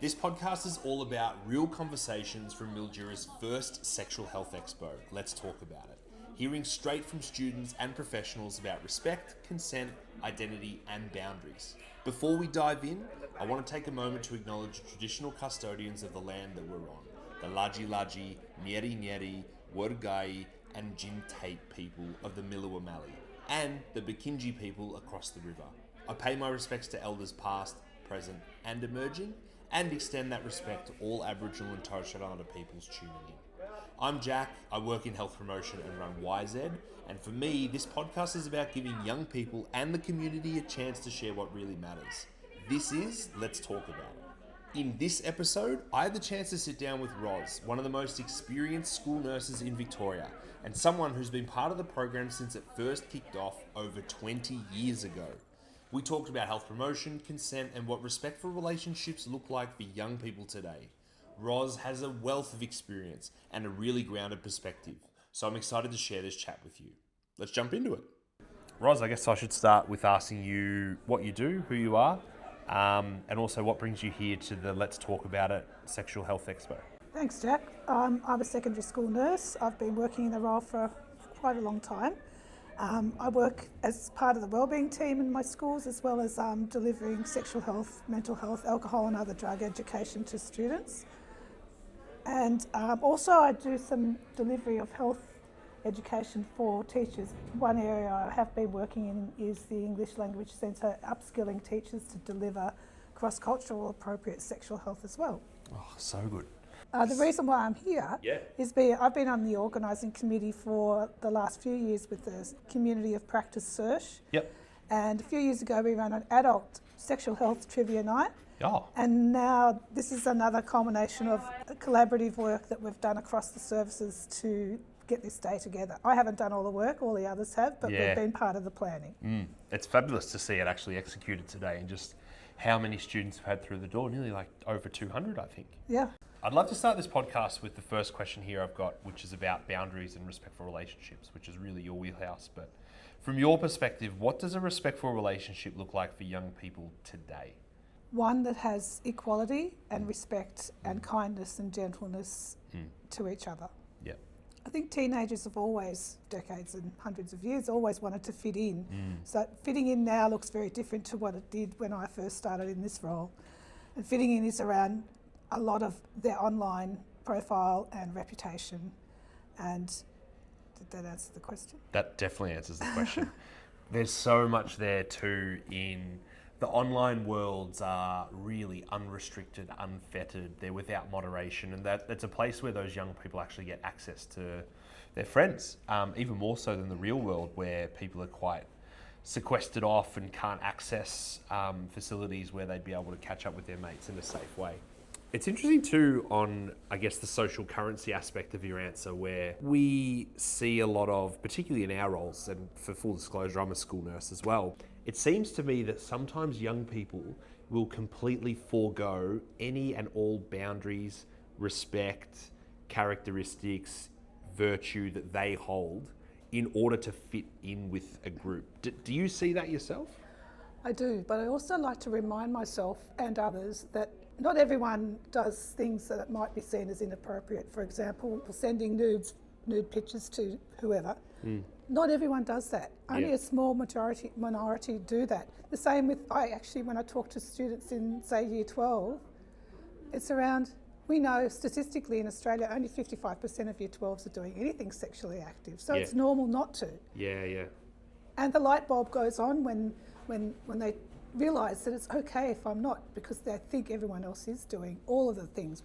This podcast is all about real conversations from Mildura's first Sexual Health Expo, Let's Talk About It. Hearing straight from students and professionals about respect, consent, identity, and boundaries. Before we dive in, I want to take a moment to acknowledge the traditional custodians of the land that we're on, the Laji Laji, Nyeri Nyeri, Wurgai, and Jintate people of the Miliwa Mali, and the Bikini people across the river. I pay my respects to elders past, present, and emerging, and extend that respect to all Aboriginal and Torres Strait Islander peoples tuning in. I'm Jack, I work in health promotion and run YZ, and for me, this podcast is about giving young people and the community a chance to share what really matters. This is Let's Talk About It. In this episode, I had the chance to sit down with Roz, one of the most experienced school nurses in Victoria, and someone who's been part of the program since it first kicked off over 20 years ago. We talked about health promotion, consent, and what respectful relationships look like for young people today. Roz has a wealth of experience and a really grounded perspective, so I'm excited to share this chat with you. Let's jump into it. Roz, I guess I should start with asking you what you do, who you are, and also what brings you here to the Let's Talk About It Sexual Health Expo. Thanks, Jack. I'm a secondary school nurse. I've been working in the role for quite a long time. I work as part of the wellbeing team in my schools, as well as delivering sexual health, mental health, alcohol and other drug education to students. And also I do some delivery of health education for teachers. One area I have been working in is the English Language Centre, upskilling teachers to deliver cross-cultural appropriate sexual health as well. Oh, so good. The reason why I'm here is I've been on the organising committee for the last few years with the Community of Practice Search. Yep. And a few years ago we ran an adult sexual health trivia night. Oh. And now this is another culmination of collaborative work that we've done across the services to get this day together. I haven't done all the work, all the others have, but we've been part of the planning. It's fabulous to see it actually executed today and just how many students have had through the door, nearly like over 200, I think. Yeah. I'd love to start this podcast with the first question here I've got, which is about boundaries and respectful relationships, which is really your wheelhouse. But from your perspective, what does a respectful relationship look like for young people today? One that has equality and respect and kindness and gentleness to each other. Yeah. I think teenagers have always, decades and hundreds of years, always wanted to fit in. So fitting in now looks very different to what it did when I first started in this role. And fitting in is around a lot of their online profile and reputation. And did that answer the question? That definitely answers the question. There's so much there too in the online worlds are really unrestricted, unfettered, they're without moderation, and that's a place where those young people actually get access to their friends, even more so than the real world where people are quite sequestered off and can't access facilities where they'd be able to catch up with their mates in a safe way. It's interesting too on, I guess, the social currency aspect of your answer, where we see a lot of, particularly in our roles, and for full disclosure, I'm a school nurse as well. It seems to me that sometimes young people will completely forego any and all boundaries, respect, characteristics, virtue that they hold in order to fit in with a group. Do you see that yourself? I do, but I also like to remind myself and others that not everyone does things that it might be seen as inappropriate. For example, sending nude pictures to whoever. Not everyone does that. Only a small minority do that. The same with, when I talk to students in, say, Year 12, it's around, we know statistically in Australia only 55% of Year 12s are doing anything sexually active. So it's normal not to. Yeah. And the light bulb goes on when they realise that it's okay if I'm not, because they think everyone else is doing all of the things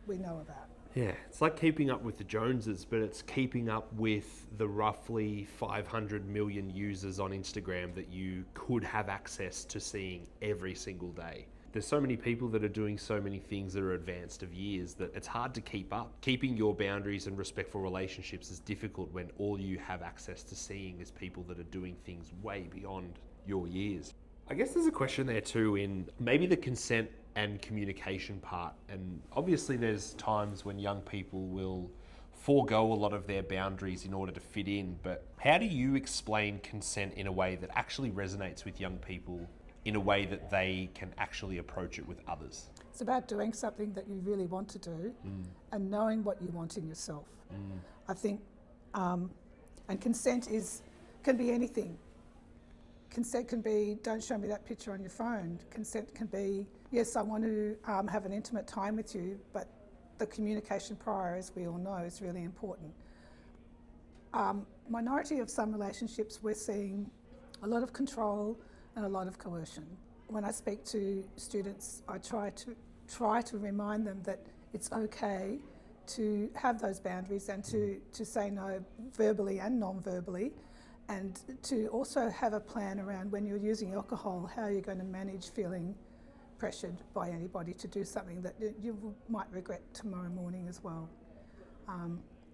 we know about. Yeah, it's like keeping up with the Joneses, but it's keeping up with the roughly 500 million users on Instagram that you could have access to seeing every single day. There's so many people that are doing so many things that are advanced of years that it's hard to keep up. Keeping your boundaries and respectful relationships is difficult when all you have access to seeing is people that are doing things way beyond your years. I guess there's a question there too in maybe the consent and communication part. And obviously there's times when young people will forego a lot of their boundaries in order to fit in, but how do you explain consent in a way that actually resonates with young people in a way that they can actually approach it with others. It's about doing something that you really want to do and knowing what you want in yourself. I think, and consent can be anything. Consent can be, don't show me that picture on your phone. Consent can be, yes, I want to have an intimate time with you, but the communication prior, as we all know, is really important. Minority of some relationships, we're seeing a lot of control and a lot of coercion. When I speak to students, I try to remind them that it's okay to have those boundaries and to say no verbally and non-verbally, and to also have a plan around when you're using alcohol, how you're going to manage feeling pressured by anybody to do something that you might regret tomorrow morning as well.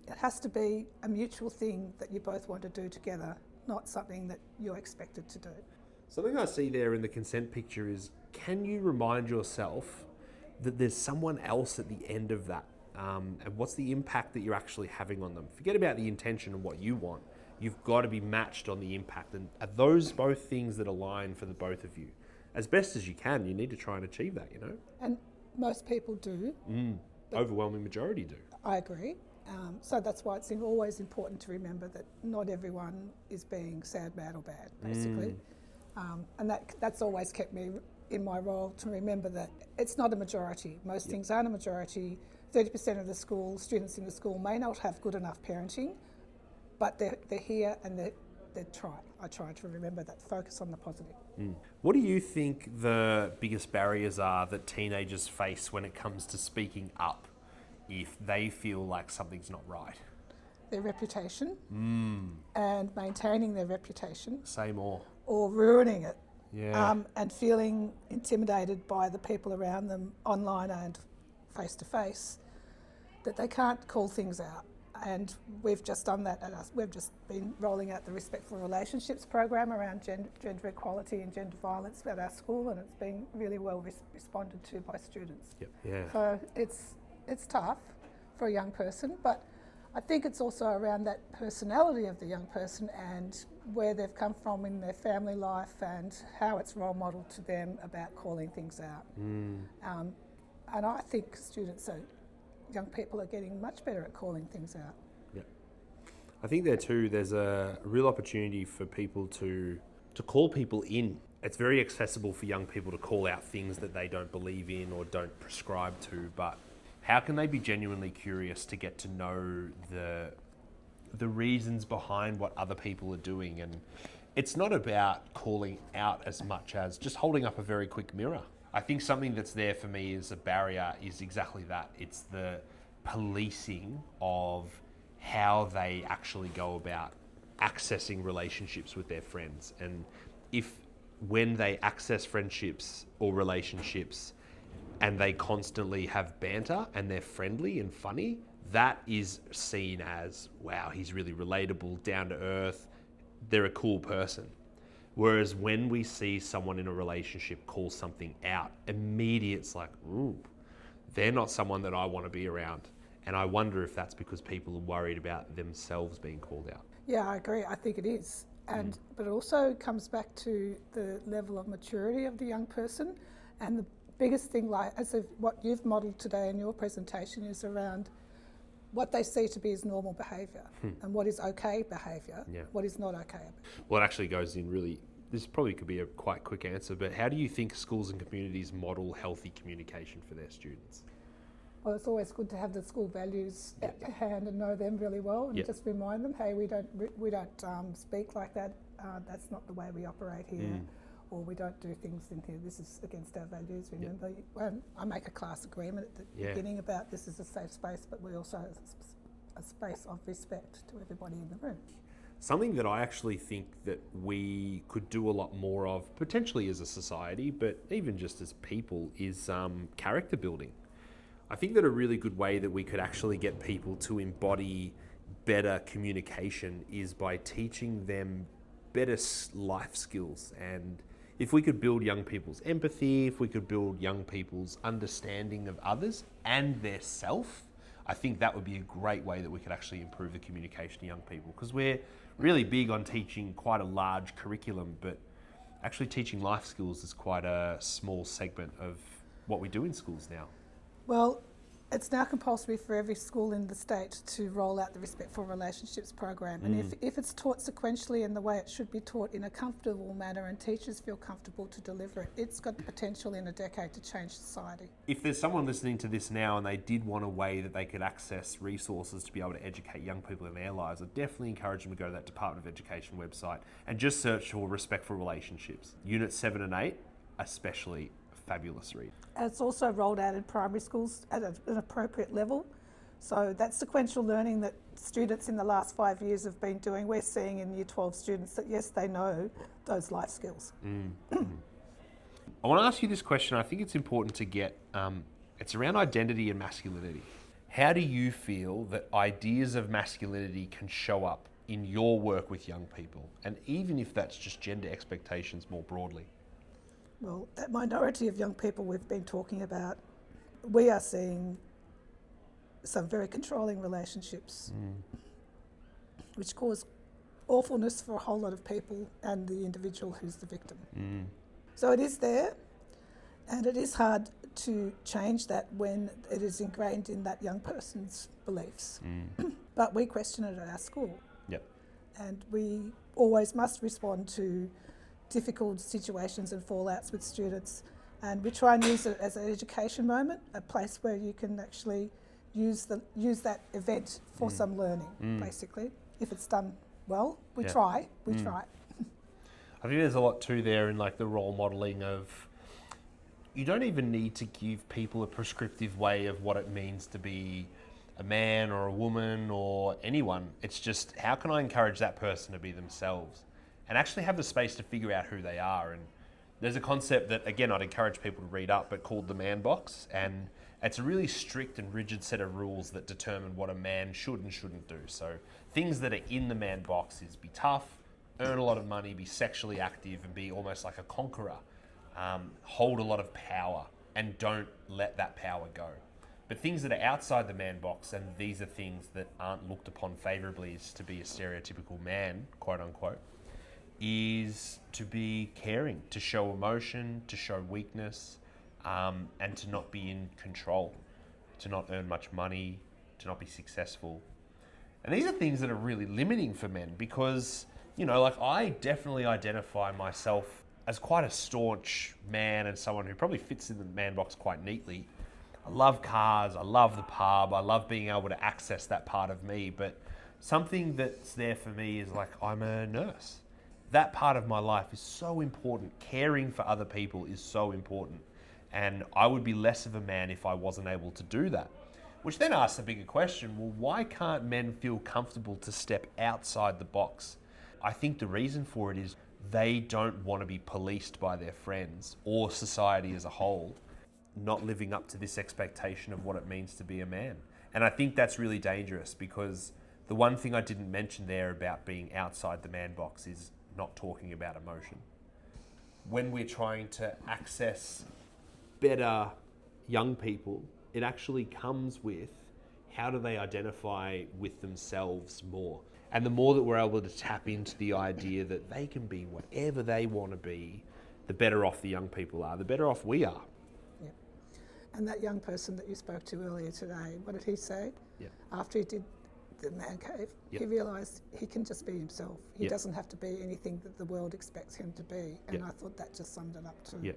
It has to be a mutual thing that you both want to do together, not something that you're expected to do. Something I see there in the consent picture is, can you remind yourself that there's someone else at the end of that? And what's the impact that you're actually having on them? Forget about the intention and what you want. You've got to be matched on the impact. And are those both things that align for the both of you? As best as you can, you need to try and achieve that, you know? And most people do. Overwhelming majority do. I agree. So that's why it's always important to remember that not everyone is being sad, mad or bad, basically. And that's always kept me in my role to remember that it's not a majority. Most things aren't a majority. 30% of the students in the school may not have good enough parenting, but they're here and they're trying. I try to remember that, focus on the positive. What do you think the biggest barriers are that teenagers face when it comes to speaking up if they feel like something's not right? Their reputation and maintaining their reputation. Say more. Or ruining it. Yeah. And feeling intimidated by the people around them online and face to face, that they can't call things out. And we've just done that we've just been rolling out the Respectful Relationships program around gender equality and gender violence at our school, and it's been really well responded to by students. Yep. Yeah. So it's tough for a young person, but I think it's also around that personality of the young person and where they've come from in their family life and how it's role modelled to them about calling things out. And I think young people are getting much better at calling things out. Yeah. I think there too, there's a real opportunity for people to call people in. It's very accessible for young people to call out things that they don't believe in or don't prescribe to, but how can they be genuinely curious to get to know the reasons behind what other people are doing? And it's not about calling out as much as just holding up a very quick mirror. I think something that's there for me as a barrier is exactly that. It's the policing of how they actually go about accessing relationships with their friends. And when they access friendships or relationships and they constantly have banter and they're friendly and funny, that is seen as, wow, he's really relatable, down to earth, they're a cool person. Whereas when we see someone in a relationship call something out, immediately it's like, ooh, they're not someone that I want to be around. And I wonder if that's because people are worried about themselves being called out. Yeah, I agree. I think it is. But it also comes back to the level of maturity of the young person. And the biggest thing, what you've modelled today in your presentation, is around what they see to be as normal behaviour and what is okay behaviour, what is not okay. Well, it actually goes in really, this probably could be a quite quick answer, but how do you think schools and communities model healthy communication for their students? Well, it's always good to have the school values at hand and know them really well, and just remind them, hey, we don't speak like that. That's not the way we operate here. Or we don't do things in here, this is against our values. Remember, when I make a class agreement at the beginning about this is a safe space, but we also have a space of respect to everybody in the room. Something that I actually think that we could do a lot more of, potentially as a society, but even just as people, is character building. I think that a really good way that we could actually get people to embody better communication is by teaching them better life skills. And if we could build young people's empathy, if we could build young people's understanding of others and their self, I think that would be a great way that we could actually improve the communication to young people, because we're really big on teaching quite a large curriculum, but actually teaching life skills is quite a small segment of what we do in schools now. Well, it's now compulsory for every school in the state to roll out the Respectful Relationships program. And if it's taught sequentially in the way it should be taught in a comfortable manner and teachers feel comfortable to deliver it, it's got the potential in a decade to change society. If there's someone listening to this now and they did want a way that they could access resources to be able to educate young people in their lives, I'd definitely encourage them to go to that Department of Education website and just search for Respectful Relationships. Units 7 and 8, especially fabulous read. And it's also rolled out in primary schools at an appropriate level. So that sequential learning that students in the last 5 years have been doing, we're seeing in Year 12 students that yes, they know those life skills. I want to ask you this question. I think it's important to get, it's around identity and masculinity. How do you feel that ideas of masculinity can show up in your work with young people? And even if that's just gender expectations more broadly. Well, that minority of young people we've been talking about, we are seeing some very controlling relationships, which cause awfulness for a whole lot of people and the individual who's the victim. So it is there, and it is hard to change that when it is ingrained in that young person's beliefs. But we question it at our school. Yep. And we always must respond to difficult situations and fallouts with students, and we try and use it as an education moment, a place where you can actually use that event for some learning, basically. If it's done well, we try. I think there's a lot too there in like the role modelling of, you don't even need to give people a prescriptive way of what it means to be a man or a woman or anyone. It's just, how can I encourage that person to be themselves and actually have the space to figure out who they are? And there's a concept that, again, I'd encourage people to read up, but called the man box. And it's a really strict and rigid set of rules that determine what a man should and shouldn't do. So things that are in the man box is be tough, earn a lot of money, be sexually active, and be almost like a conqueror. Hold a lot of power and don't let that power go. But things that are outside the man box, and these are things that aren't looked upon favourably as to be a stereotypical man, quote unquote, is to be caring, to show emotion, to show weakness, and to not be in control, to not earn much money, to not be successful. And these are things that are really limiting for men because, like I definitely identify myself as quite a staunch man and someone who probably fits in the man box quite neatly. I love cars, I love the pub, I love being able to access that part of me, but something that's there for me is like, I'm a nurse. That part of my life is so important. Caring for other people is so important. And I would be less of a man if I wasn't able to do that. Which then asks a bigger question, well, why can't men feel comfortable to step outside the box? I think the reason for it is they don't want to be policed by their friends or society as a whole, not living up to this expectation of what it means to be a man. And I think that's really dangerous because the one thing I didn't mention there about being outside the man box is not talking about emotion. When we're trying to access better young people, it actually comes with how do they identify with themselves more. And the more that we're able to tap into the idea that they can be whatever they want to be, the better off the young people are, the better off we are. Yeah. And that young person that you spoke to earlier today, what did he say? Yeah. After he did the man cave, he realised he can just be himself. He doesn't have to be anything that the world expects him to be. And I thought that just summed it up too. Yeah.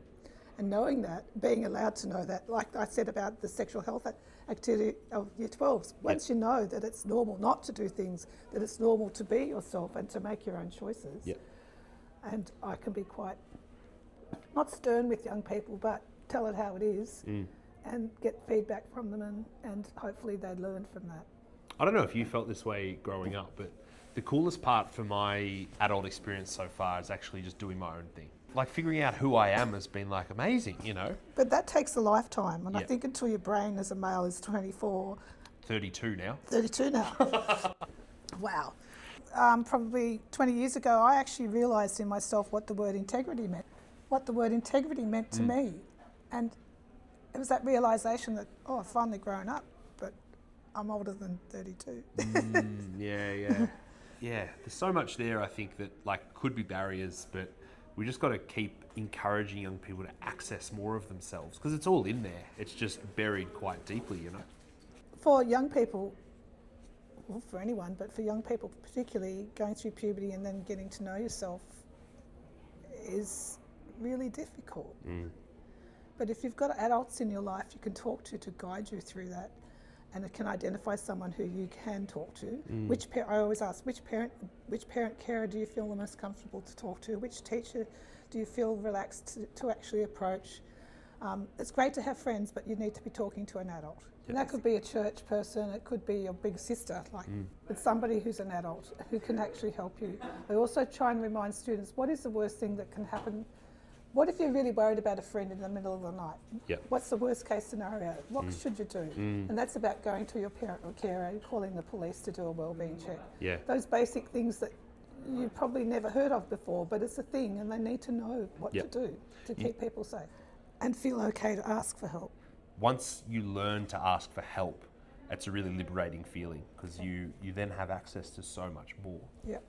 And knowing that, being allowed to know that, like I said about the sexual health activity of Year 12s, once you know that it's normal not to do things, that it's normal to be yourself and to make your own choices. Yeah. And I can be quite, not stern with young people, but tell it how it is and get feedback from them and hopefully they learn from that. I don't know if you felt this way growing up, but the coolest part for my adult experience so far is actually just doing my own thing. Like figuring out who I am has been like amazing, But that takes a lifetime, and I think until your brain as a male is 24... 32 now. 32 now. Wow. Probably 20 years ago, I actually realised in myself what the word integrity meant. What the word integrity meant to me. And it was that realisation that, I've finally grown up, but I'm older than 32. Yeah, there's so much there, I think, that could be barriers, but we just got to keep encouraging young people to access more of themselves, because it's all in there. It's just buried quite deeply, you know. For young people, well, for anyone, but for young people particularly, going through puberty and then getting to know yourself is really difficult. But if you've got adults in your life you can talk to guide you through that, and it can identify someone who you can talk to. I always ask, which parent carer do you feel the most comfortable to talk to? Which teacher do you feel relaxed to actually approach? It's great to have friends, but you need to be talking to an adult. And that could be a church person, it could be your big sister, but somebody who's an adult who can actually help you. I also try and remind students, what is the worst thing that can happen? What if you're really worried about a friend in the middle of the night? Yep. What's the worst case scenario? What should you do? And that's about going to your parent or carer and calling the police to do a wellbeing check. Yeah. Those basic things that you've probably never heard of before, but it's a thing, and they need to know what to do to keep people safe and feel okay to ask for help. Once you learn to ask for help, it's a really liberating feeling, because you then have access to so much more. Yep.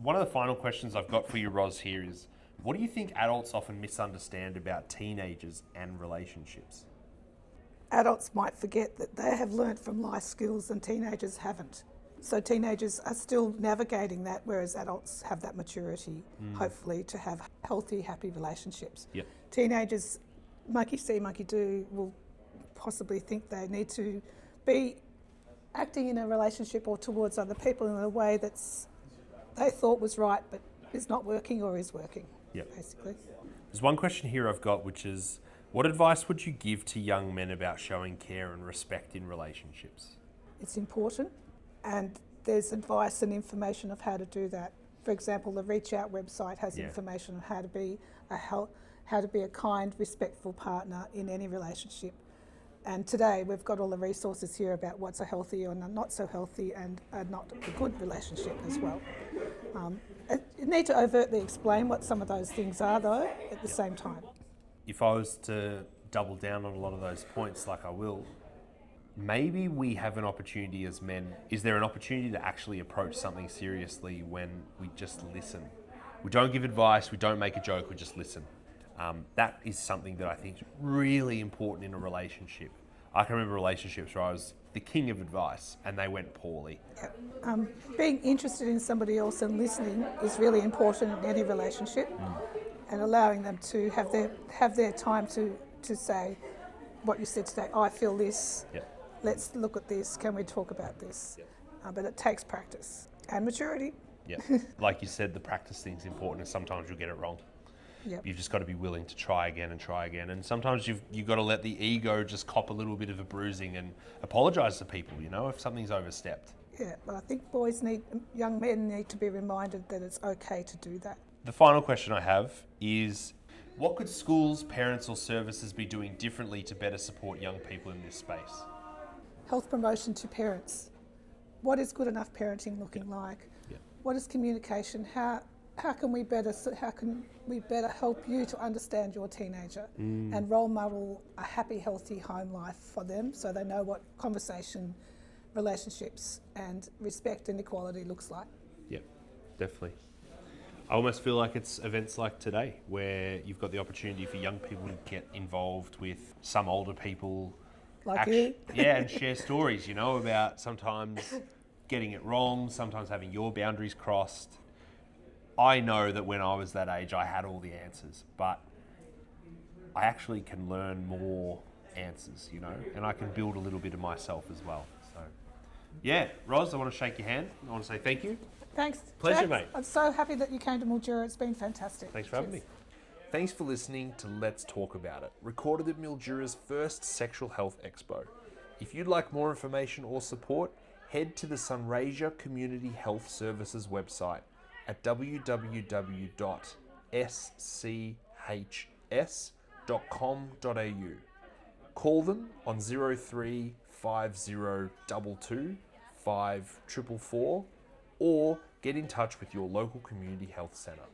One of the final questions I've got for you, Roz, here is, what do you think adults often misunderstand about teenagers and relationships? Adults might forget that they have learnt from life skills and teenagers haven't. So teenagers are still navigating that, whereas adults have that maturity, hopefully, to have healthy, happy relationships. Yep. Teenagers, monkey see, monkey do, will possibly think they need to be acting in a relationship or towards other people in a way that's they thought was right but is not working or is working, basically. There's one question here I've got, which is, what advice would you give to young men about showing care and respect in relationships? It's important, and there's advice and information of how to do that. For example, the Reach Out website has information on how to be a kind, respectful partner in any relationship. And today we've got all the resources here about what's a healthy or not so healthy and not a good relationship as well. You need to overtly explain what some of those things are, though, at the same time. If I was to double down on a lot of those points, like I will, maybe we have an opportunity as men. Is there an opportunity to actually approach something seriously when we just listen? We don't give advice, we don't make a joke, we just listen. That is something that I think is really important in a relationship. I can remember relationships where I was the king of advice and they went poorly. Being interested in somebody else and listening is really important in any relationship, and allowing them to have their time to say what you said today. I feel this. Let's look at this. Can we talk about this? But it takes practice and maturity. Like you said, the practice thing's important, and sometimes you'll get it wrong. You've just got to be willing to try again and try again. And sometimes you've got to let the ego just cop a little bit of a bruising and apologise to people, you know, if something's overstepped. But I think young men need to be reminded that it's okay to do that. The final question I have is, what could schools, parents or services be doing differently to better support young people in this space? Health promotion to parents. What is good enough parenting looking like? What is communication? How can we better help you to understand your teenager and role model a happy, healthy home life for them, so they know what conversation, relationships and respect and equality looks like? Yeah, definitely. I almost feel like it's events like today where you've got the opportunity for young people to get involved with some older people. Like you? Yeah, and share stories, you know, about sometimes getting it wrong, sometimes having your boundaries crossed. I know that when I was that age, I had all the answers, but I actually can learn more answers, you know, and I can build a little bit of myself as well. So, yeah, Roz, I want to shake your hand. I want to say thank you. Thanks. Pleasure, Jack. mate. I'm so happy that you came to Mildura. It's been fantastic. Thanks for having me. Thanks for listening to Let's Talk About It, recorded at Mildura's first Sexual Health Expo. If you'd like more information or support, head to the Sunraysia Community Health Services website at www.schs.com.au. Call them on 03 5022 5444 or get in touch with your local community health centre.